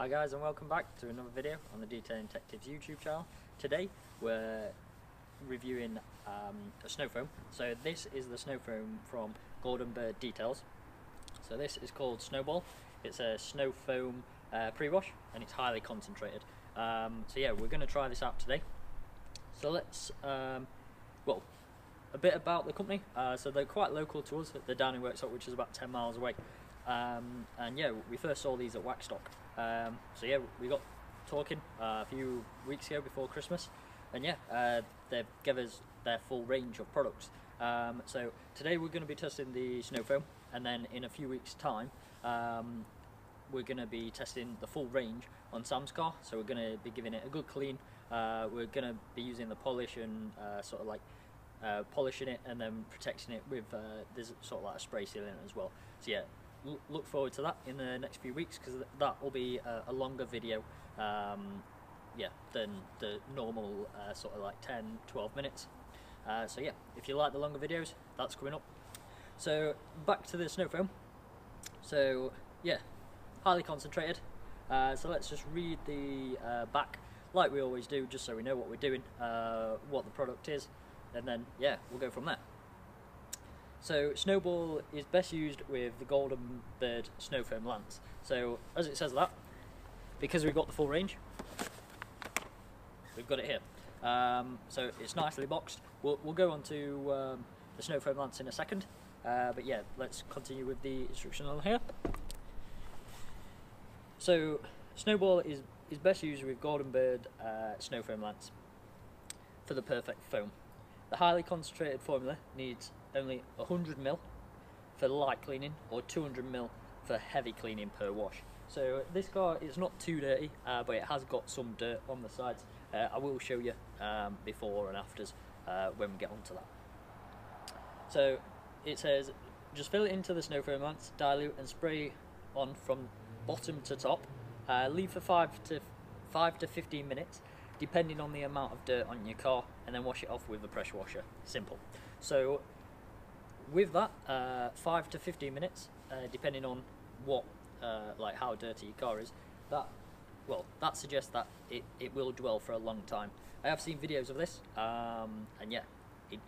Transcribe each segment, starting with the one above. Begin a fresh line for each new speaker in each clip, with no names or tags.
guys, and welcome back to another video on the Detailing Detectives YouTube channel. Today we're reviewing a snow foam. So this is the snow foam from GoldenBird Details. So this is called Snowball. It's a snow foam pre-wash and it's highly concentrated. So yeah, we're going to try this out today. So let's, well, a bit about the company. So they're quite local to us. They're down in Worksop, which is about 10 miles away. And yeah, we first saw these at Waxstock. So yeah, we got talking a few weeks ago before Christmas, and yeah, they've given us their full range of products. So today we're going to be testing the snow foam, and then in a few weeks' time, we're going to be testing the full range on Sam's car. So we're going to be giving it a good clean. We're going to be using the polish and sort of like polishing it and then protecting it with there's sort of like a spray sealant as well. So yeah, look forward to that in the next few weeks, because that will be a longer video, yeah, than the normal sort of like 10-12 minutes. So yeah, if you like the longer videos, that's coming up. So back to the snow foam. So yeah, highly concentrated. So let's just read the back like we always do, just so we know what we're doing, what the product is, and then yeah, we'll go from there. So Snowball is best used with the GoldenBird Snowfoam lance. So as it says that, because we've got the full range, we've got it here. So it's nicely boxed. We'll go on to the Snowfoam lance in a second, but yeah, let's continue with the instruction on here. So Snowball is best used with GoldenBird Snowfoam lance for the perfect foam. The highly concentrated formula needs only 100 ml for light cleaning or 200 ml for heavy cleaning per wash. So this car is not too dirty, but it has got some dirt on the sides. I will show you before and afters when we get onto that. So it says just fill it into the snow foam lance, dilute and spray on from bottom to top. Leave for 5 to 15 minutes depending on the amount of dirt on your car, and then wash it off with a pressure washer. Simple. So with that, 5 to 15 minutes, depending on what, like how dirty your car is, that suggests that it will dwell for a long time. I have seen videos of this, and yeah,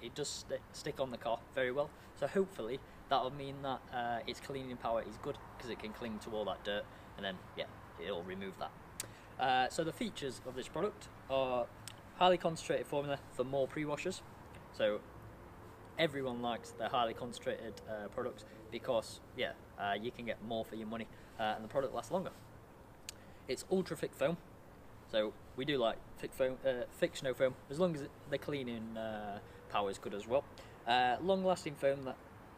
it does stick on the car very well. So hopefully that will mean that its cleaning power is good, because it can cling to all that dirt, and then yeah, it'll remove that. So the features of this product are highly concentrated formula for more pre-washers. So everyone likes their highly concentrated products, because yeah, you can get more for your money, and the product lasts longer. It's ultra thick foam, so we do like thick snow foam, as long as the cleaning power is good as well. Long lasting foam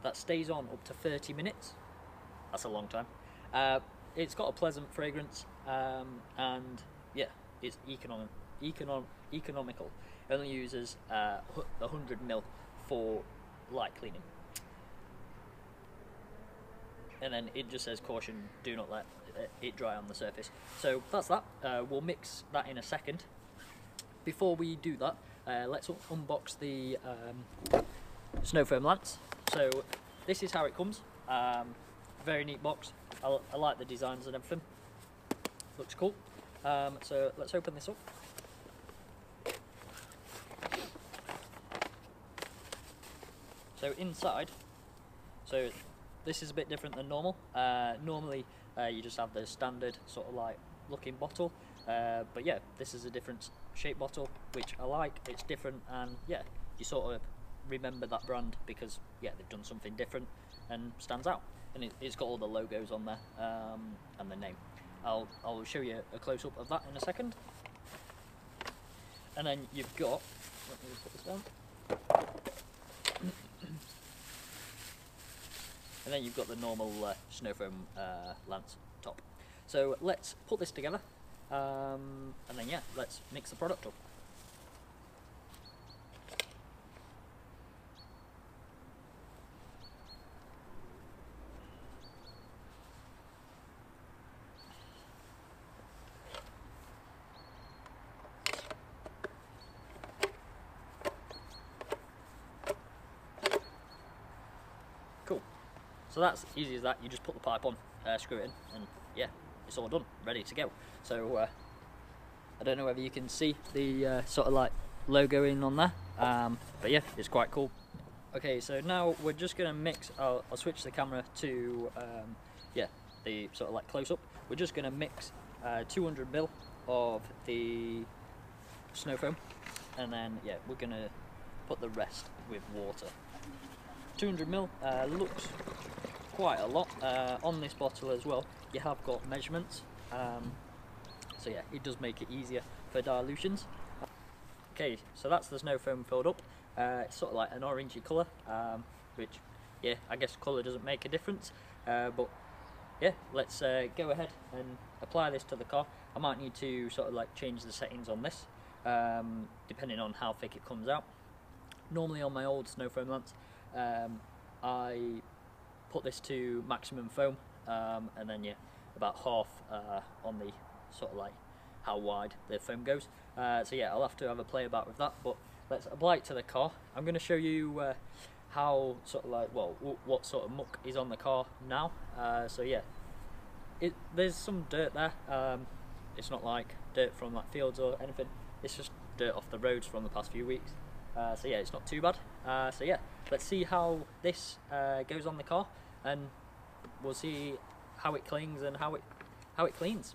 that stays on up to 30 minutes. That's a long time. It's got a pleasant fragrance, and yeah, it's economical. It only uses 100 ml for light cleaning, and then it just says caution, do not let it dry on the surface. So that's that. We'll mix that in a second. Before we do that, let's unbox the snow foam lance. So this is how it comes. Very neat box. I like the designs and everything. Looks cool. So let's open this up. So inside, so this is a bit different than normal. Normally you just have the standard sort of like looking bottle, but yeah, this is a different shape bottle, which I like. It's different, and yeah, you sort of remember that brand because yeah, they've done something different and stands out. And it's got all the logos on there, and the name. I'll show you a close-up of that in a second. And then you've got, let me put this down. And then you've got the normal snow foam lance top. So let's put this together, and then yeah, let's mix the product up. Cool. So that's easy as that. You just put the pipe on, screw it in, and yeah, it's all done, ready to go. So I don't know whether you can see the sort of like logo in on there, but yeah, it's quite cool. Okay, so now we're just going to mix. I'll switch the camera to yeah, the sort of like close up. We're just going to mix 200 ml of the snow foam, and then yeah, we're going to put the rest with water. 200 ml looks quite a lot. On this bottle as well, you have got measurements, so yeah, it does make it easier for dilutions. Okay, so that's the snow foam filled up. It's sort of like an orangey colour, which yeah, I guess colour doesn't make a difference, but yeah, let's go ahead and apply this to the car. I might need to sort of like change the settings on this, depending on how thick it comes out. Normally on my old snow foam lamps, I put this to maximum foam, and then yeah, about half on the sort of like how wide the foam goes. So yeah, I'll have to have a play about with that, but let's apply it to the car. I'm going to show you how sort of like, well, what sort of muck is on the car now. So yeah, there's some dirt there. It's not like dirt from like fields or anything, it's just dirt off the roads from the past few weeks. So yeah, it's not too bad. So yeah, let's see how this goes on the car, and we'll see how it clings and how it cleans.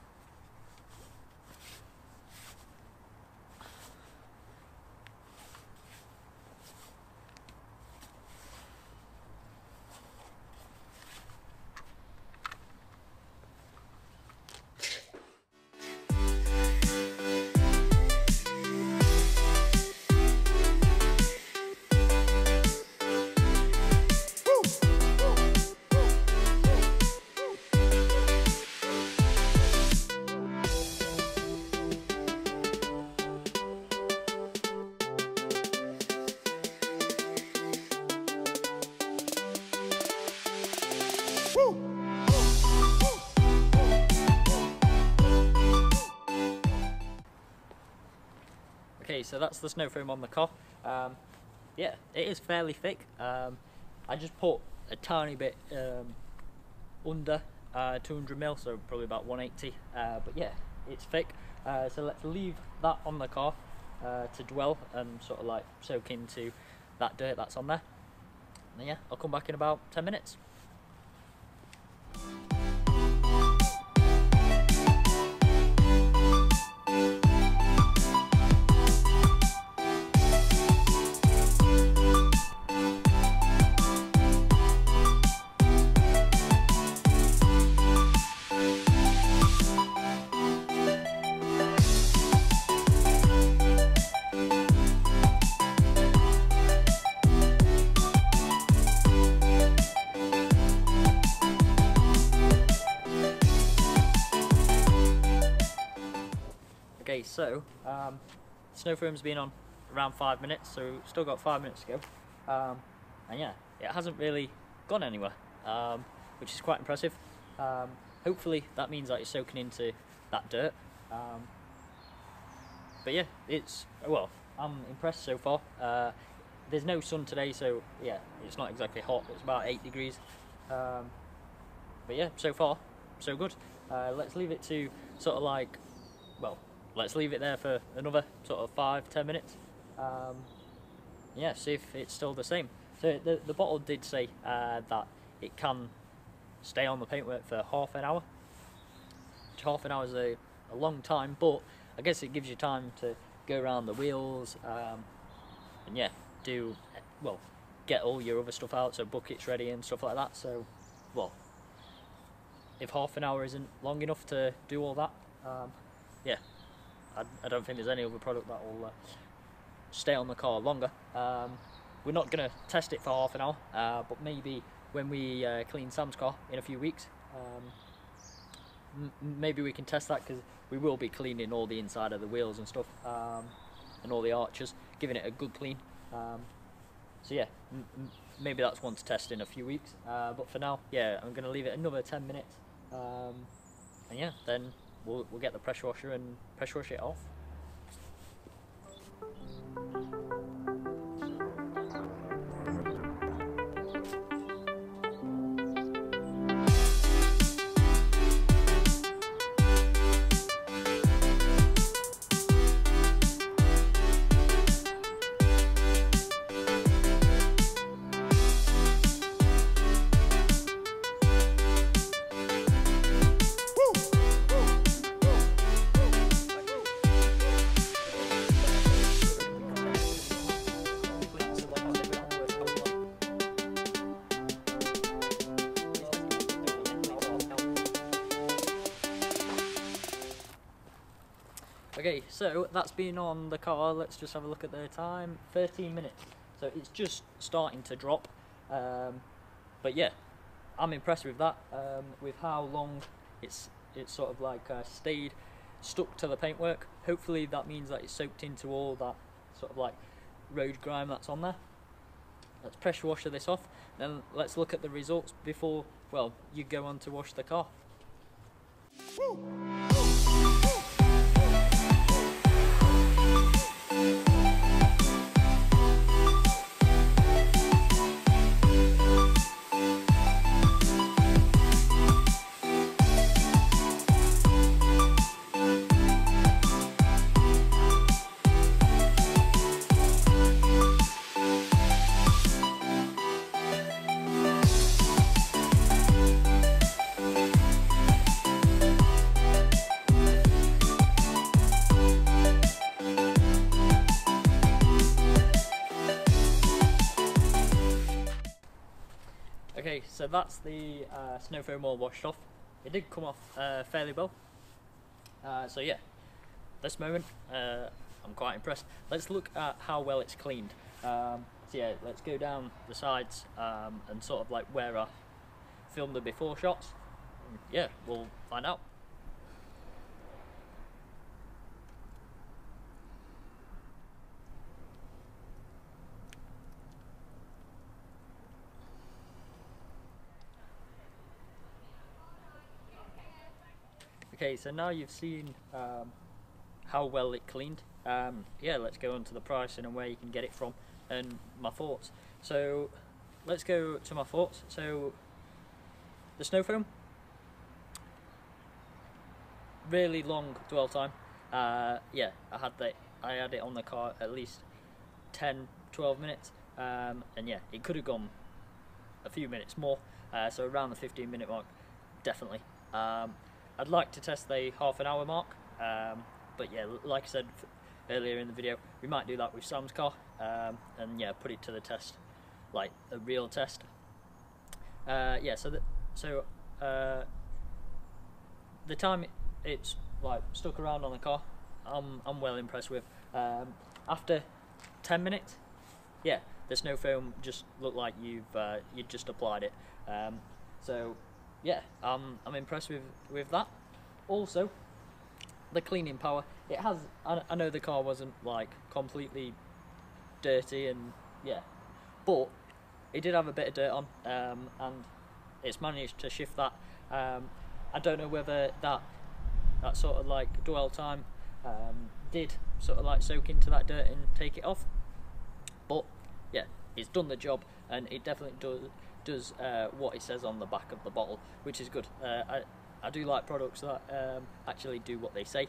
Okay, so that's the snow foam on the car. Yeah, it is fairly thick. I just put a tiny bit under 200 ml, so probably about 180. But yeah, it's thick. So let's leave that on the car to dwell and sort of like soak into that dirt that's on there. And then, yeah, I'll come back in about 10 minutes. Okay, so snow foam's been on around 5 minutes, so still got 5 minutes to go, and yeah, it hasn't really gone anywhere, which is quite impressive. Hopefully that means that it's soaking into that dirt, but yeah, well, I'm impressed so far. There's no sun today, so yeah, it's not exactly hot, it's about 8 degrees, but yeah, so far so good. Let's leave it to sort of like, well, let's leave it there for another sort of 5-10 minutes. Yeah, see if it's still the same. So the bottle did say that it can stay on the paintwork for half an hour. Half an hour is a long time, but I guess it gives you time to go around the wheels, and yeah, get all your other stuff out, so buckets ready and stuff like that. So, well, if half an hour isn't long enough to do all that, yeah, I don't think there's any other product that will stay on the car longer. We're not going to test it for half an hour, but maybe when we clean Sam's car in a few weeks, maybe we can test that, because we will be cleaning all the inside of the wheels and stuff, and all the arches, giving it a good clean. So yeah, maybe that's one to test in a few weeks, but for now, yeah, I'm going to leave it another 10 minutes, and yeah, then we'll get the pressure washer and pressure wash it off. Okay, so that's been on the car. Let's just have a look at the time. 13 minutes. So it's just starting to drop. But yeah, I'm impressed with that. With how long it's sort of like stayed stuck to the paintwork. Hopefully that means that it's soaked into all that sort of like road grime that's on there. Let's pressure washer this off, then let's look at the results before, well, you go on to wash the car. Okay, so that's the snow foam all washed off. It did come off fairly well. So yeah, this moment I'm quite impressed. Let's look at how well it's cleaned. So yeah, let's go down the sides and sort of like where I filmed the before shots. Yeah, we'll find out. Okay, so now you've seen how well it cleaned. Yeah, let's go on to the pricing and where you can get it from and my thoughts. So let's go to my thoughts. So the snow foam, really long dwell time. Yeah, I had it on the car at least 10-12 minutes, and yeah, it could have gone a few minutes more, so around the 15-minute mark, definitely. I'd like to test the half-an-hour mark, but yeah, like I said earlier in the video, we might do that with Sam's car, and yeah, put it to the test, like a real test. Yeah, so the time it's like stuck around on the car, I'm well impressed with. After 10 minutes, yeah, the snow foam just looked like you just applied it. So yeah, I'm impressed with that. Also, the cleaning power. It has. I know the car wasn't like completely dirty, and yeah, but it did have a bit of dirt on, and it's managed to shift that. I don't know whether that sort of like dwell time did sort of like soak into that dirt and take it off, but yeah, it's done the job, and it definitely does what it says on the back of the bottle, which is good. I do like products that actually do what they say.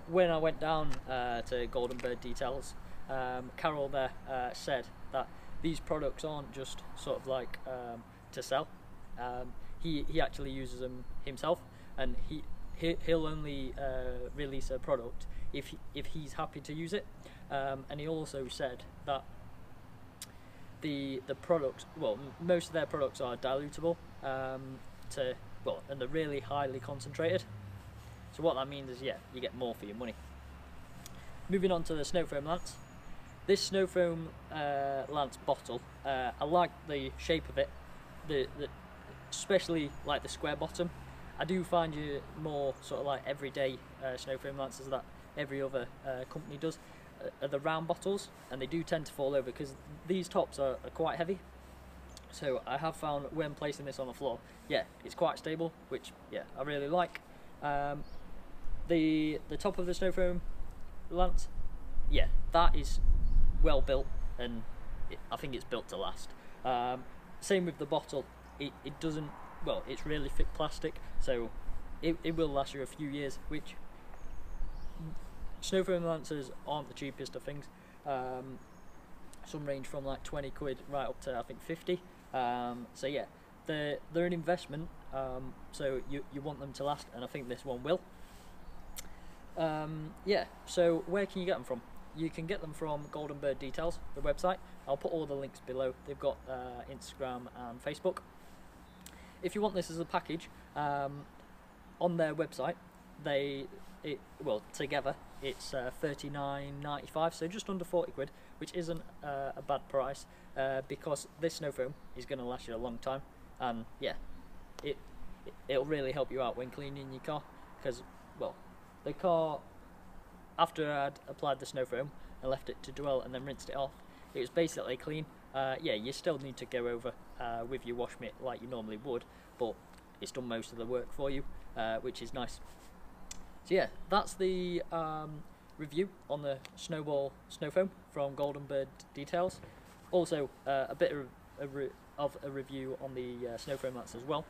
When I went down to GoldenBird Details, Carol there said that these products aren't just sort of like to sell. He actually uses them himself, and he'll only release a product if he's happy to use it. And he also said that the products, well, most of their products are dilutable, and they're really highly concentrated. So what that means is, yeah, you get more for your money. Moving on to the snow foam lance. This snow foam lance bottle, I like the shape of it, especially like the square bottom. I do find you more sort of like everyday snow foam lances that every other company does are the round bottles, and they do tend to fall over because these tops are quite heavy. So I have found when placing this on the floor, yeah, it's quite stable, which yeah, I really like. The top of the snow foam lance, yeah, that is well built, and I think it's built to last. Same with the bottle, it doesn't, well, it's really thick plastic, so it will last you a few years, which snow foam lancers aren't the cheapest of things. Some range from like 20 quid right up to I think 50. So yeah, they're an investment, so you want them to last, and I think this one will. Yeah, so where can you get them from? You can get them from GoldenBird Details, the website. I'll put all the links below. They've got Instagram and Facebook. If you want this as a package, on their website, together it's £39.95, so just under 40 quid, which isn't a bad price, because this snow foam is going to last you a long time, and yeah, it'll really help you out when cleaning your car, because, well, the car, after I'd applied the snow foam and left it to dwell and then rinsed it off, it was basically clean. Yeah, you still need to go over with your wash mitt like you normally would, but it's done most of the work for you, which is nice. So yeah, that's the review on the Snowball Snowfoam from GoldenBird Details. Also, a bit of a review on the Snowfoam mats as well.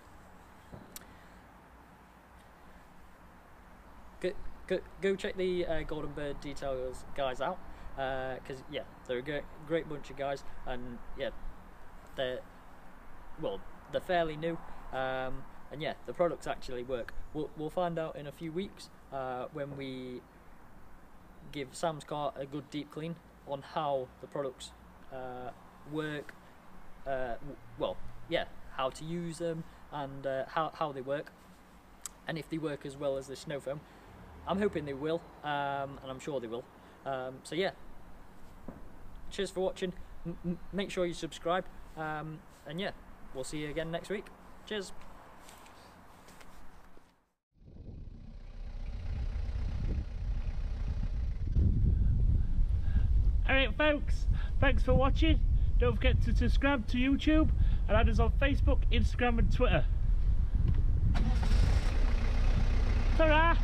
Go check the GoldenBird Details guys out, because yeah, they're a great bunch of guys, and yeah, they're fairly new, and yeah, the products actually work. We'll find out in a few weeks when we give Sam's car a good deep clean on how the products work. Well, yeah, how to use them, and how they work, and if they work as well as the snow foam. I'm hoping they will, and I'm sure they will. So yeah, cheers for watching. Make sure you subscribe, and yeah, we'll see you again next week. Cheers.
Alright folks, thanks for watching. Don't forget to subscribe to YouTube and add us on Facebook, Instagram and Twitter. Ta-ra!